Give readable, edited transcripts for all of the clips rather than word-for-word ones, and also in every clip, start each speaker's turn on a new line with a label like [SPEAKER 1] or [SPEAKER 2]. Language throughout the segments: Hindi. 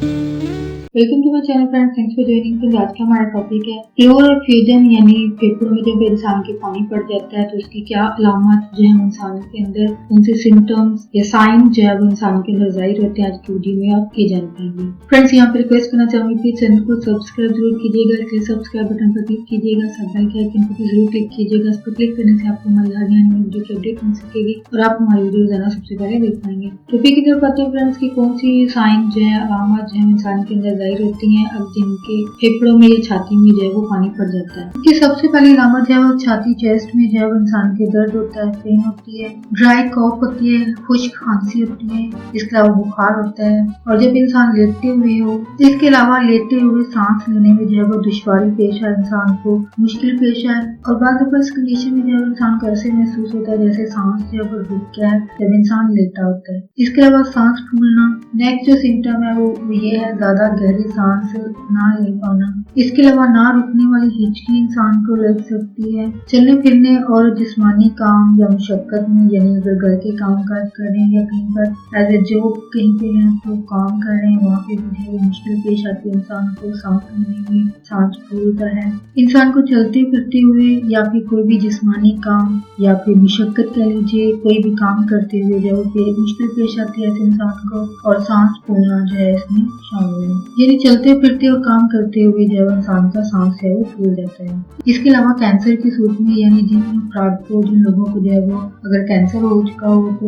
[SPEAKER 1] Welcome to my channel friends, thanks for joining. तो आज का हमारा टॉपिक है फ्लोर और फ्यूजन, यानी फेफड़ों में जब इंसान के पानी पड़ जाता है तो उसकी क्या अलामत जो है इंसान के अंदर, उनसे सिम्टम्स या साइन जो है वो इंसान के अंदर जाहिर होते हैं। आज की वीडियो में आप ये जान पाएंगे। फ्रेंड्स, यहाँ पे रिक्वेस्ट करना चाहूंगी कि चैनल को सब्सक्राइब जरूर कीजिएगा, इसलिए सब्सक्राइब बटन पर क्लिक कीजिएगा, सब बेल के आइकन पर जरूर क्लिक कीजिएगा। इस पर क्लिक करने से आपको हमारी हर नई वीडियो की अपडेट मिल सकेगी और आप हमारी वीडियो जाना सबसे पहले देख पाएंगे। टॉपिक की तरफ आते हैं फ्रेंड्स की कौन सी साइन जो है अलामत जो है इंसान के अंदर जाहिर होती है जिनके फेफड़ों में या छाती में जो है वो पानी पड़ जाता है। इसकी सबसे पहली अलामत जो है वो छाती चेस्ट में जो है वो इंसान के दर्द होता है, पेन होती है, ड्राई कॉफ होती है, खुश्क खांसी होती है, इसके अलावा बुखार होता है और जब इंसान लेटे हुए हो, इसके अलावा लेटे हुए सांस लेने में जो है वो दुश्वारी पेश है, इंसान को मुश्किल पेश है और बाद में इस कंडीशन में जो है इंसान को ऐसे महसूस होता है जैसे सांस जो है वो रुक गया है जब इंसान लेटा होता है। इसके अलावा सांस फूलना, नेक्स्ट जो सिम्टम है वो ये है ज्यादा गहरी सांस ना ले पाना। इसके अलावा ना रुकने वाली हिचकी इंसान को लग सकती है। चलने फिरने और जिस्मानी काम या मुशक्कत में, यानी अगर घर के काम काज कर रहे हैं या कहीं पर एज ए जॉब कहीं पे हैं तो काम कर रहे हैं, वहाँ पे भी मुश्किल पेश आती है। इंसान को सांस लेने में सांस फूलता है। इंसान को चलते फिरते हुए या फिर कोई भी जिस्मानी काम या फिर मुशक्कत कह लीजिए, कोई भी काम करते हुए जो मुश्किल पेश आती है इंसान को और सांस फूलना जो है इसमें शामिल है। यानी चलते फिरते और काम करते हुए जब इंसान का सांस है वो फूल जाता है। इसके अलावा कैंसर की सूरत में, यानी जिन अफराद को, जिन लोगों को जो है वो अगर कैंसर हो चुका हो तो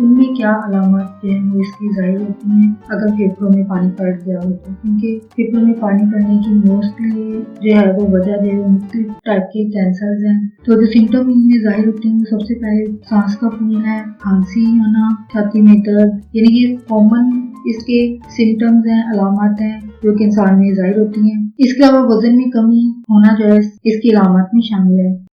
[SPEAKER 1] उनमें क्या अलामत जो है वो इसकी जाहिर होती हैं अगर फेफड़ों में पानी पड़ गया हो तो। क्योंकि फेफड़ों में पानी पड़ने की मोस्टली जो है वो वजह जो है मुख्तलिफ टाइप के कैंसर हैं। तो जो सिम्टम इनमें जाहिर होते हैं सबसे पहले सांस का फूलना है, खांसी होना, छाती में दर्द, यानी ये कॉमन इसके सिम्टम्स हैं, अलामत हैं जो कि इंसान में जाहिर होती हैं। इसके अलावा वजन में कमी होना जो है इसकी अलामत में शामिल है।